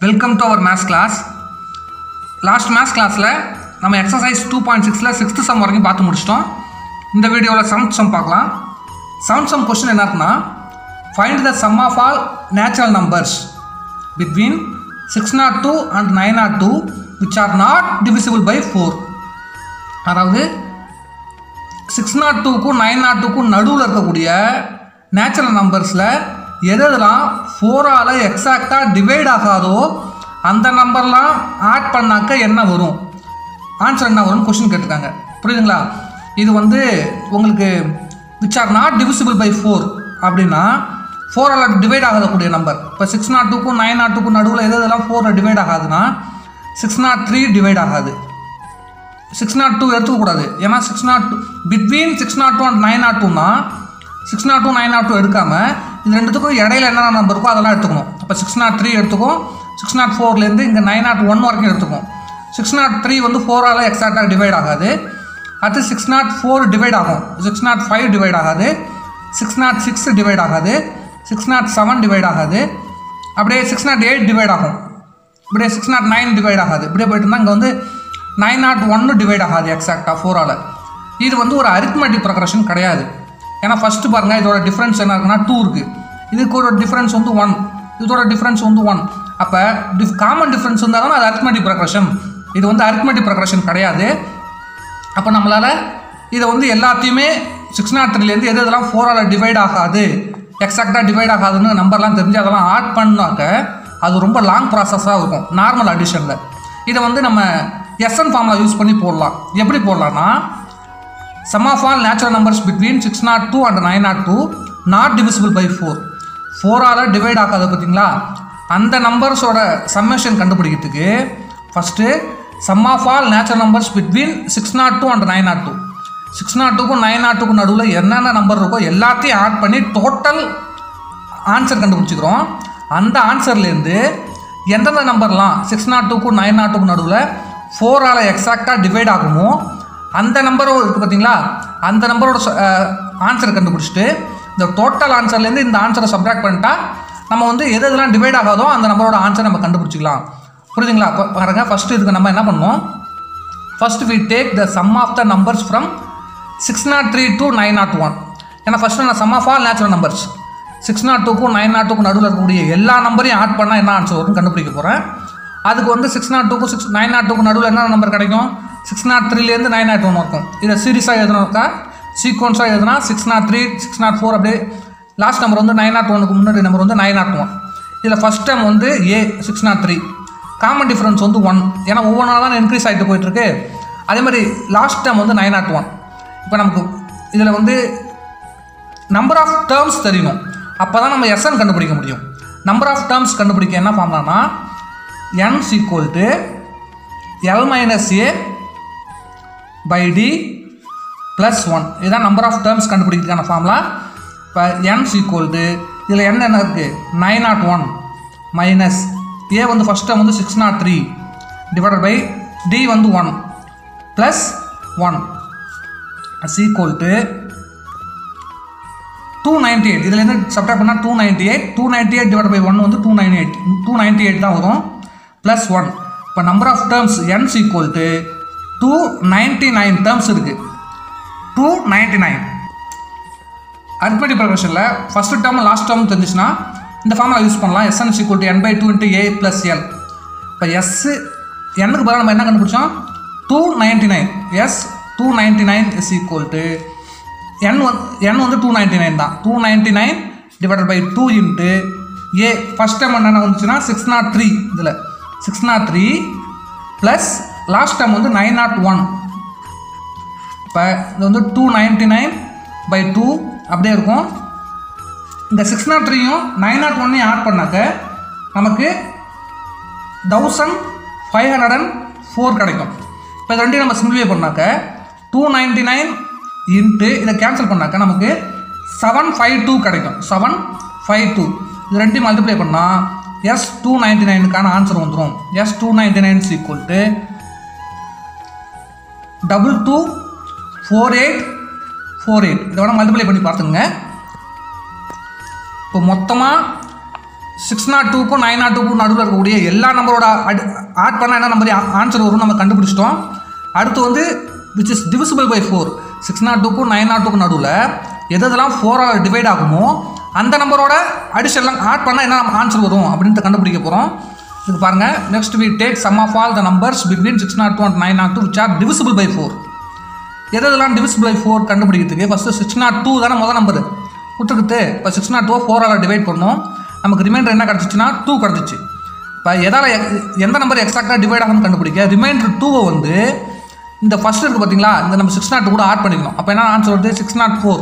Welcome to our maths class. Last maths class நம்ம exercise 2.6ல 6th sum வரைக்கும் பார்த்து முடிச்சிட்டோம். இந்த வீடியோல 7th sum பார்க்கலாம். 7th sum question என்ன இருக்குன்னா find the sum of all natural numbers between 602 and 902 which are not divisible by 4. அதாவது 602 க்கும் 902 க்கும் நடுவுல இருக்கக்கூடிய நேச்சுரல் நம்பர்ஸ்ல எதெல்லாம் 4 ஆல எக்ஸாக்ட்டா டிவைட் ஆகாதோ அந்த நம்பர்லாம் ஆட் பண்ணாக்க என்ன வரும் ஆன்சர் என்ன வரும் क्वेश्चन கேட்டிருக்காங்க புரியுதுங்களா இது வந்து உங்களுக்கு which are not divisible by 4 அப்படினா 4 ஆல டிவைட் ஆகக்கூடிய நம்பர் இப்ப 602 க்கும் 902 க்கும் நடுவுல எதெல்லாம் 4 ஆல டிவைட் ஆகாதுனா 603 டிவைட் ஆகாது 602 எடுத்துக்க கூடாது ஏனா 602 between 602 and 902 னா 602 902 எடுக்காம இந்த ரெண்டுத்துக்கும் இடையில என்ன நம்பர் இருக்கோ அதெல்லாம் எடுத்துக்கணும் அப்ப 603 எடுத்துக்கும் 604 ல இருந்து இங்க 901 வரைக்கும் எடுத்துக்கும் 603 வந்து 4 ஆல எக்ஸாக்ட்டா டிவைட் ஆகாது அது 604 டிவைட் ஆகும் 605 டிவைட் ஆகாது 606 டிவைட் ஆகாது 607 டிவைட் ஆகாது அப்படியே 608 டிவைட் ஆகும் அப்படியே 609 டிவைட் ஆகாது அப்படியே போயிட்டு இருந்தா இங்க வந்து 901 டிவைட் ஆகாது எக்ஸாக்ட்டா 4 ஆல இது வந்து ஒரு அரித்மெட்டிக் ப்ரோக்ரஷன் கிடையாது ஏனா ஃபர்ஸ்ட் பாருங்க இதோட டிஃபரன்ஸ் என்ன இருக்குனா 2 இருக்கு இதுக்கு ஒரு டிஃபரன்ஸ் வந்து 1 இதோட டிஃபரன்ஸ் வந்து 1 அப்ப காமன் டிஃபரன்ஸ் இருந்தா தான் அது அரித்மெட்டிக் ப்ரோக்ரஷன் இது வந்து அரித்மெட்டிக் ப்ரோக்ரஷன் கிடையாது அப்ப நம்மளால இத வந்து எல்லாத்தையுமே 603 ல இருந்து எதெல்லாம் 4 ஆல டிவைட் ஆகாது எக்ஸாக்ட்டா டிவைட் ஆகாதுன்னு நம்பர்லாம் தெரிஞ்சு அதெல்லாம் ஆட் பண்ணாக்க அது ரொம்ப லாங் process-ஆ இருக்கும் நார்மல் அடிஷன்ல இத வந்து நம்ம SN ஃபார்முலா யூஸ் பண்ணி போடலாம் எப்படி போடலாம்னா sum of all natural numbers between 602 and 902 not divisible by 4 ஆல டிவைட் ஆகாது பாத்தீங்களா அந்த நம்பர்ஸோட சம்மேஷன் கண்டுபிடிக்கிறதுக்கு first sum of all natural numbers between 602 and 902 602 க்கும் 902 க்கும் நடுவுல என்னென்ன நம்பர் இருக்கோ எல்லாத்தையும் ஆட் பண்ணி டோட்டல் ஆன்சர் கண்டுபிடிச்சிரோம் அந்த ஆன்சர்ல இருந்து எந்தெந்த நம்பர்லாம் 602 க்கும் 902 க்கும் நடுவுல 4 ஆல எக்ஸாக்ட்டா டிவைட் ஆகுமோ அந்த நம்பர் இருக்கு பாத்தீங்களா அந்த நம்பரோட ஆன்சர் கண்டுபிடிச்சிட்டு இந்த டோட்டல் ஆன்சர்ல இருந்து இந்த ஆன்சரை சப்ட்ராக்ட் பண்ணிட்டா நம்ம வந்து எதெல்லாம் டிவைட் ஆகாதோ அந்த நம்பரோட ஆன்சர் நம்ம கண்டுபிடிச்சிக்கலாம் புரியுதுங்களா பாருங்க ஃபர்ஸ்ட் இதுக்கு நம்ம என்ன பண்ணோம் first we take the sum of the numbers from 603 to 901 ஏனா ஃபர்ஸ்ட் நான் sum of all natural numbers 602 க்கும் 902 க்கும் நடுவுல இருக்கக்கூடிய எல்லா நம்பரையும் ஆட் பண்ணா என்ன ஆன்சர் வரும்னு கண்டுபிடிக்க போறேன் அதுக்கு வந்து 602 க்கும் 902 க்கும் நடுவுல என்ன நம்பர் கிடைக்கும் 603 ல இருந்து 901 வரைக்கும் இத சீரிஸா எழுதணும்னா சீக்வென்ஸா எழுதுனா 603 604 அப்படியே லாஸ்ட் நம்பர் வந்து 901 க்கு முன்னாடி நம்பர் வந்து 901 இதுல ஃபர்ஸ்ட் டைம் வந்து A 603 காமன் டிஃபரன்ஸ் வந்து 1 ஏனா ஒவ்வொரு நாளா இன்கிரீஸ் ஆயிட்டு போயிட்டு இருக்கு அதே மாதிரி லாஸ்ட் டைம் வந்து 901 இப்போ நமக்கு இதுல வந்து நம்பர் ஆஃப் டர்ம்ஸ் தெரியணும் அப்பதான் நம்ம SN கண்டுபிடிக்க முடியும் நம்பர் ஆஃப் டர்ம்ஸ் கண்டுபிடிக்க என்ன ஃபார்முலானா n L minus A by D plus 1 இதான் நம்பர் ஆஃப் டர்ம்ஸ் கண்டுபிடிக்கிறதுக்கான ஃபார்முலா இப்போ n இதில் என்ன இருக்கு 901 மைனஸ் A வந்து ஃபர்ஸ்ட் டைம் வந்து 603 டிவைடட் பை D வந்து 1 plus 1 is equal to 298 இதில் இருந்து சப்ட்ராக்ட் பண்ணால் 298 டிவைடட் பை 1 வந்து 298 தான் வரும் plus 1 இப்போ number of terms n is equal to 299 terms இருக்கு 299 அரித்மெட்டிக் ப்ரோக்ரஷன்ல ஃபர்ஸ்ட் டேர்ம் லாஸ்ட் டேர்ம் தெரிஞ்சுச்சுனா இந்த ஃபார்முலா யூஸ் பண்ணலாம் SN is equal to n by 2 into A plus L இப்போ S n க்கு பதிலா நம்ம என்ன கண்டுபிடிச்சோம் 299 S 299 is equal to n வந்து 299 தான் 299 divided by 2 into A first time என்ன வந்துச்சுனா 603 இதுல 603 plus லாஸ்ட் டைம் வந்து 901 இப்போ இது வந்து 299 by 2 அப்படியே இருக்கும் இந்த 603யும் 901யும் ஆட் பண்ணாக்க நமக்கு 1504 கிடைக்கும் இப்போ இது ரெண்டையும் நம்ம சிம்பிளிஃபை பண்ணாக்க 299 இன்ட்டு இதை கேன்சல் பண்ணாக்க நமக்கு 752 கிடைக்கும் 752 இது ரெண்டையும் மல்டிப்ளை பண்ணா S299க்கான ஆன்சர் வந்துரும் S299 is equal to 224848 இத வேணா மல்டிப்ளை பண்ணி பார்த்துங்க இப்போ மொத்தமா 602க்கும் 902க்கும் நடுவில் இருக்கக்கூடிய எல்லா நம்பரோட ஆட் பண்ணால் என்ன நம்பர் ஆன்சர் வரும் நம்ம கண்டுபிடிச்சிட்டோம். அடுத்து வந்து விச் இஸ் டிவிசிபிள் பை 4. 602க்கும் 902க்கும் நடுவில் எதெல்லாம் 4ஆல் டிவைட் ஆகுமோ அந்த நம்பரோட அடிஷன்லாம் ஆட் பண்ணால் என்ன ஆன்சர் வரும் அப்படின்ட்டு கண்டுபிடிக்க போகிறோம். இது பாருங்கள். Next we take sum of all the numbers between 602 and 902 which are divisible by 4. எதெல்லாம் டிவிசிபிள் பை 4 கண்டுபிடிக்கிறதுக்கு ஃபஸ்ட்டு 602 தானே முதல் நம்பர் கொடுத்துக்கிட்டு இப்போ 602 4ஆல் டிவைட் பண்ணோம். நமக்கு ரிமைண்டர் என்ன கிடச்சிச்சின்னா 2 கிடச்சிச்சு. இப்போ எந்த நம்பர் எக்ஸாக்டாக டிவைட் ஆகும்னு கண்டுபிடிக்க ரிமைண்டர் 2வை வந்து இந்த ஃபஸ்ட் இருக்குது பார்த்தீங்களா, இந்த நம்ம 602 கூட ஆட் பண்ணிக்கணும். அப்போ என்ன ஆன்சர் வருது 604.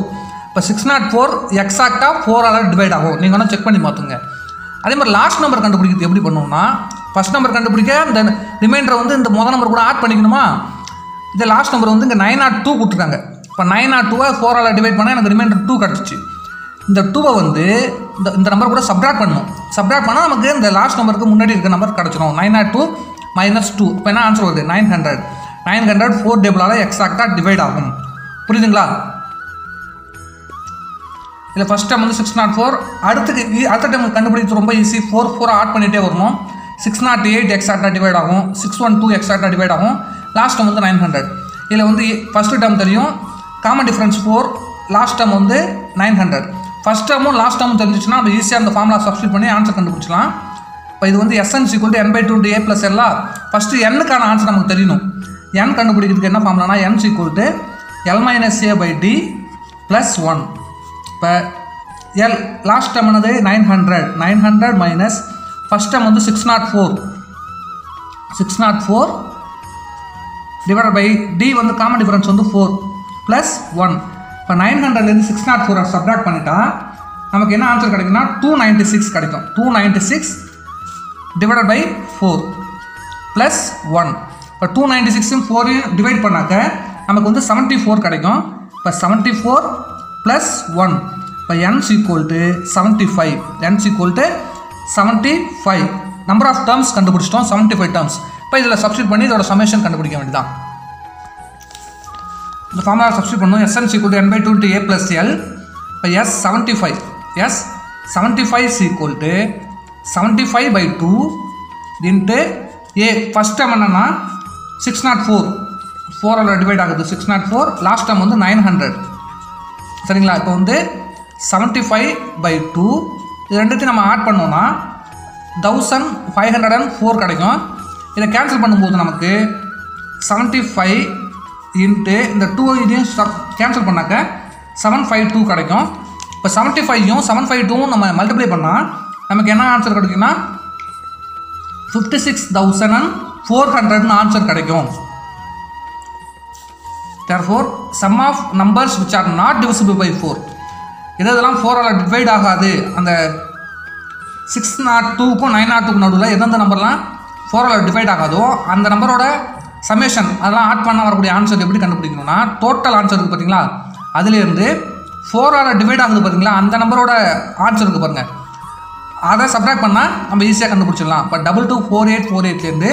இப்போ 604 எக்ஸாக்டாக 4ஆல் டிவைட் ஆகும். நீங்கள் வேணால் செக் பண்ணி பார்த்துங்க. அதே மாதிரி லாஸ்ட் நம்பர் கண்டுபிடிக்கிறது எப்படி பண்ணுவோம்னா ஃபஸ்ட் நம்பர் கண்டுபிடிக்க இந்த ரிமைண்டரை வந்து இந்த முதல் நம்பர் கூட ஆட் பண்ணிக்கணுமா. இந்த லாஸ்ட் நம்பர் வந்து இங்கே 902 கொடுத்துருக்காங்க. இப்போ 902வை 4ஆல் டிவைட் பண்ணால் எனக்கு ரிமைண்டர் 2 கிடச்சிச்சு. இந்த 2வை வந்து இந்த நம்பர் கூட சப்ட்ராக்ட் பண்ணணும். சப்ட்ராக்ட் பண்ணால் நமக்கு இந்த லாஸ்ட் நம்பருக்கு முன்னாடி இருக்க நம்பர் கிடச்சிடும். 902 - 2 இப்போ என்ன ஆன்சர் வருது 900. 900 4 டேபிளால் எக்ஸாக்டாக டிவைட் ஆகும். புரியுதுங்களா? இதில் ஃபஸ்ட் டைம் வந்து 604. அடுத்த டைம் கண்டுபிடிக்கிறது ரொம்ப ஈஸி. 4 ஆட் பண்ணிகிட்டே வரணும். 608 எக்ஸாக்டாக டிவைட் ஆகும். 612 எக்ஸாக்டாக டிவைட் ஆகும். லாஸ்ட் டைம் வந்து 900. இதில் வந்து ஃபஸ்ட்டு டைம் தெரியும் காமன் டிஃப்ரென்ஸ் 4, லாஸ்ட் டைம் வந்து 900. ஃபஸ்ட் டேர்மும் லாஸ்ட் டேர்மும் தெரிஞ்சிச்சுன்னா நம்ம ஈஸியாக அந்த ஃபார்முலா சப்ஸ்டியூட் பண்ணி ஆன்சர் கண்டுபிடிச்சலாம். இப்போ இது வந்து SN = n/2 × a + l. First n-க்கான answer நமக்கு தெரியணும். n கண்டுபிடிக்கிறதுக்கு என்ன ஃபார்முலானா n = l - a/d + 1. இப்போ l லாஸ்ட் டைம் என்னது 900 மைனஸ் ஃபஸ்ட் டைம் வந்து 604 டிவைட் பை d வந்து காமன் டிஃபரன்ஸ் வந்து 4 + 1. இப்போ 900லேருந்து 604 சப்ட்ராக்ட் பண்ணிட்டா நமக்கு என்ன ஆன்சர் கிடைக்குன்னா 296 கிடைக்கும். 296 டிவைட் பை 4 + 1. இப்போ 296 4 டிவைட் பண்ணாக்க நமக்கு வந்து 74 கிடைக்கும். இப்போ 74 + 1. இப்போ n = 75. n = 75. Number of terms கண்டுபிடிச்சிட்டோம். 75 டேர்ம்ஸ். இப்போ இதில் சப்ஸ்டியூட் பண்ணி இதோட சமேஷன் கண்டுபிடிக்க வேண்டியதான். இந்த ஃபார்முலா சப்ஸ்டியூட் பண்ணணும். SN = n/2 × a + l. இப்போ S75 = 75/2 into a. First time என்னன்னா 604 4ஆல் டிவைட் ஆகுது. 604 லாஸ்ட் டைம் வந்து 900. சரிங்களா? இப்போ வந்து 75/2 இது ரெண்டுத்தையும் நம்ம ஆட் பண்ணோம்னா 1504 கிடைக்கும். இதை கேன்சல் பண்ணும்போது நமக்கு 75 இன்ட்டு இந்த 2 இதையும் கேன்சல் பண்ணாக்க 752 கிடைக்கும். இப்போ 75யும் 752ம் நம்ம மல்டிப்ளை பண்ணால் நமக்கு என்ன ஆன்சர் கிடைக்குன்னா 56,400 ஆன்சர் கிடைக்கும். Therefore, sum of numbers which are not divisible by 4. இதெல்லாம் 4ஆல் டிவைட் ஆகாது. அந்த 602க்கும் 902க்கும் நடுவில் எந்தெந்த நம்பர்லாம் 4ஆல் டிவைட் ஆகாதோ அந்த நம்பரோட சமேஷன் அதெல்லாம் ஆட் பண்ண வரக்கூடிய ஆன்சர் எப்படி கண்டுபிடிக்கணும்னா டோட்டல் ஆன்சர் இருக்குது பார்த்தீங்களா, அதுலேருந்து 4ஆல் டிவைட் ஆகுது பார்த்தீங்களா, அந்த நம்பரோட ஆன்சர் இருக்குது பாருங்கள், அதை சப்ட்ராக்ட் பண்ணால் நம்ம ஈஸியாக கண்டுபிடிச்சிடலாம். இப்போ 224848லேருந்து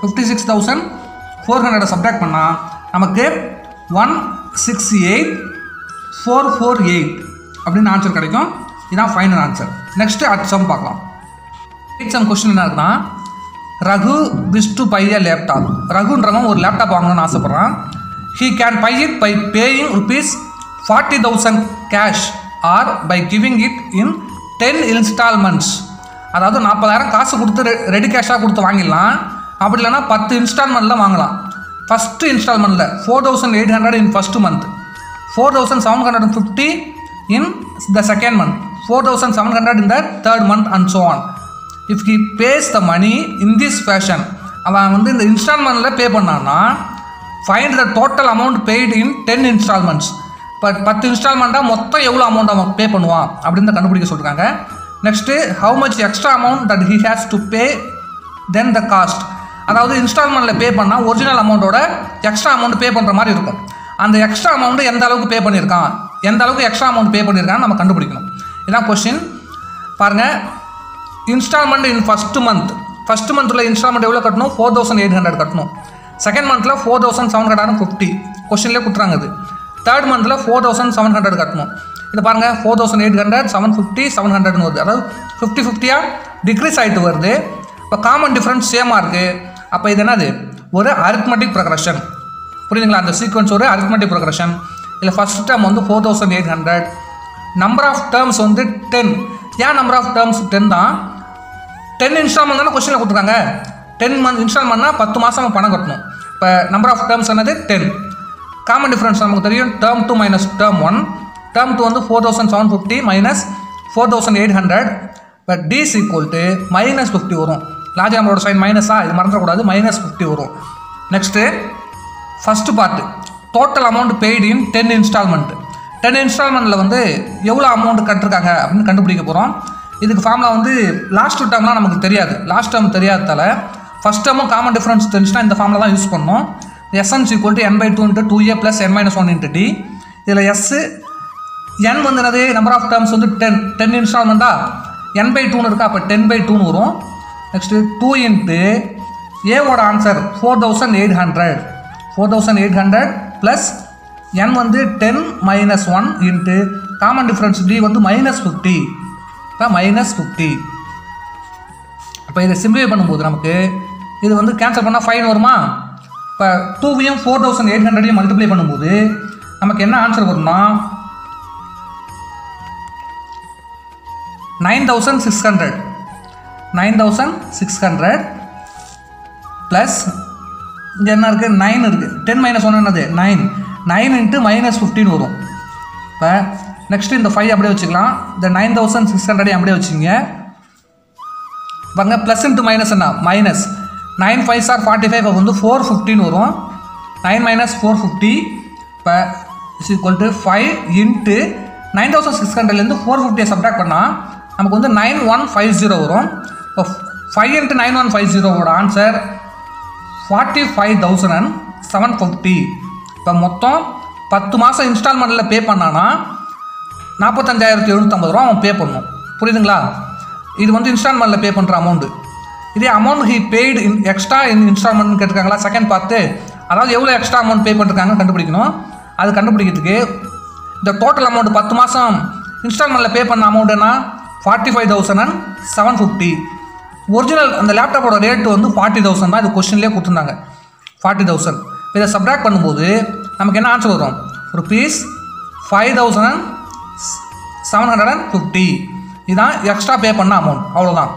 56,400 சப்ட்ராக்ட் பண்ணால் நமக்கு 168,448 அப்படின்னு ஆன்சர் கிடைக்கும். இதுதான் ஃபைனல் ஆன்சர். நெக்ஸ்ட்டு அடுத்த சம் பார்க்கலாம். சம் கொஸ்டின் என்ன இருக்குன்னா, Raghu wish to buy a laptop. ரகுன்றவன் ஒரு லேப்டாப் வாங்கணும்னு ஆசைப்பட்றான். He can buy it by paying ₹40,000 cash or by giving it in 10 installments. அதாவது 40,000 காசு கொடுத்து ரெடி கேஷாக கொடுத்து வாங்கிடலாம். அப்படி இல்லைனா 10 இன்ஸ்டால்மெண்ட்டில் வாங்கலாம். ஃபஸ்ட்டு இன்ஸ்டால்மெண்ட்டில் 4,800 in first month, 4,750 in the second month, 4,700 in the third month and so on. If he pays the money in this fashion, அவன் வந்து இந்த இன்ஸ்டால்மெண்ட்டில் பே பண்ணான்னா find the total amount paid in 10 instalments. இப்போ 10 இன்ஸ்டால்மெண்ட்டாக மொத்தம் எவ்வளோ அமௌண்ட் அவன் பே பண்ணுவான் அப்படின்னு கண்டுபிடிக்க சொல்கிறாங்க. Next how much extra amount that he has to pay then the cost. அதாவது இன்ஸ்டால்மெண்ட்டில் பே பண்ணால் ஒரிஜினல் அமௌண்ட்டோட எக்ஸ்ட்ரா அமௌண்ட் பே பண்ணுற மாதிரி இருக்கும். அந்த எக்ஸ்ட்ரா அமௌண்ட்டு எந்த அளவுக்கு பே பண்ணியிருக்கான், எந்த அளவுக்கு எக்ஸ்ட்ரா அமௌண்ட் பே பண்ணியிருக்கான்னு நம்ம கண்டுபிடிக்கணும். இதான் கொஸ்டின். பாருங்கள், இன்ஸ்டால்மெண்ட் இன் ஃபஸ்ட்டு மந்தில் இன்ஸ்டால்மெண்ட் எவ்வளோ கட்டணும், 4,800 கட்டணும். செகண்ட் மந்தில் 4,750 கொஸ்டின்லேயே கொடுத்துறாங்க. இது தேர்ட் மந்தில் 4,700 கட்டணும். இது பாருங்கள் 4800 750 700 வருது. அதாவது 50-50 டிக்ரீஸ் ஆகிட்டு வருது. இப்போ காமன் டிஃப்ரென்ஸ் சேமாக இருக்குது. அப்போ இது என்னது ஒரு அரித்மெட்டிக் ப்ரொக்ரஷன். புரியுதுங்களா? அந்த சீக்வன்ஸ் ஒரு அரித்மெட்டிக் ப்ரொக்ரஷன். இதில் ஃபஸ்ட் டேர்ம் வந்து 4800. நம்பர் ஆஃப் டேர்ம்ஸ் வந்து 10. ஏன் நம்பர் ஆஃப் டேர்ம்ஸ் 10 தான்? 10 இன்ஸ்டால்மெண்ட் தானே கொஸ்டினில் கொடுத்துருக்காங்க. 10 மந்த் இன்ஸ்டால்மெண்ட்னா 10 மாதம் பணம் கட்டணும். இப்போ நம்பர் ஆஃப் டேர்ம்ஸ் என்னது 10. காமன் டிஃப்ரென்ஸ் நமக்கு தெரியும். Term 2 minus term 1. டேர்ம் 2 வந்து 4750 மைனஸ் 4800. இப்போ டி இஸ் ஈக்குவல் டு -50 வரும். லாஜிக் நம்பரோட சைன் மைனஸா, இது மறந்துடக்கூடாது. -50 வரும். Next first part total amount paid in 10 installment. 10 இன்ஸ்டால்மெண்ட்டில் வந்து எவ்வளோ அமௌண்ட் கட்டிருக்காங்க அப்படின்னு கண்டுபிடிக்க போகிறோம். இதுக்கு ஃபார்முலா வந்து லாஸ்ட் டேர்ம்லாம் நமக்கு தெரியாது. லாஸ்ட் டேர்ம் தெரியாததால் ஃபஸ்ட் டேர்மும் காமன் டிஃப்ரென்ஸ் தெரிஞ்சுன்னா இந்த ஃபார்முலா தான் யூஸ் பண்ணணும். Sn = n/2 × 2a + n - 1 × d. இதில் n வந்து என்னது நம்பர் ஆஃப் டேர்ம்ஸ் வந்து 10 இன்ஸ்டால்மெண்ட்டா n/2 இருக்கா, அப்போ 10/2 வரும். நெக்ஸ்ட்டு 2 × a ஓட ஆன்சர் 4800 ப்ளஸ் n வந்து 10 - 1 இன்ட்டு காமன் டிஃப்ரென்ஸ் d வந்து -50. இப்போ -50. இப்போ இதை சிம்பிளை பண்ணும்போது நமக்கு இது வந்து கேன்சல் பண்ணால் 5 வருமா? இப்போ 2வையும் 4800ஐயும் மல்டிப்ளை பண்ணும்போது நமக்கு என்ன ஆன்சர் வரும்னா 9600 ப்ளஸ் இங்கே என்ன இருக்குது 9 இருக்குது. 10 - 1 என்னது 9 × -15 வரும். இப்போ நெக்ஸ்ட்டு இந்த 5 அப்படியே வச்சுக்கலாம். இந்த 9600 அப்படியே வச்சுங்க. பாருங்க ப்ளஸ் இன்ட்டு மைனஸ் என்ன மைனஸ் 9 5s are 45 வந்து 415 வரும். 9 - 450 இப்போ = 5 இன்ட்டு 9600லேருந்து 450 சப்ட்ராக்ட் பண்ணால் நமக்கு வந்து 9150 வரும். இப்போ 5 × 9150 ஆன்சர் 45,750. இப்போ மொத்தம் 10 மாதம் இன்ஸ்டால்மெண்ட்டில் பே பண்ணானா 45,750 ரூபா அவன் பே பண்ணணும். புரியுதுங்களா? இது வந்து இன்ஸ்டால்மெண்ட்டில் பே பண்ணுற அமௌண்ட்டு. இதே அமௌண்ட் ஹி பெய்டு எக்ஸ்ட்ரா இன்ஸ்டால்மெண்ட்னு கேட்டிருக்காங்களா செகண்ட் பார்த்து, அதாவது எவ்வளோ எக்ஸ்ட்ரா அமௌண்ட் பே பண்ணிருக்காங்கன்னு கண்டுபிடிக்கணும். அது கண்டுபிடிக்கிறதுக்கு இந்த டோட்டல் அமௌண்ட் 10 மாதம் இன்ஸ்டால்மெண்ட்டில் பே பண்ண அமௌண்ட்டுனா 45,750. ஒரிஜினல் அந்த லேப்டாப்போட ரேட்டு வந்து 40,000 தான். இது கொஸ்டின்லேயே கொடுத்துருந்தாங்க 40,000. இதை சப்ட்ராக்ட் பண்ணும்போது நமக்கு என்ன ஆன்சர் வரும்? ₹5,750. இதுதான் எக்ஸ்ட்ரா பே பண்ண அமௌண்ட். அவ்வளோதான்.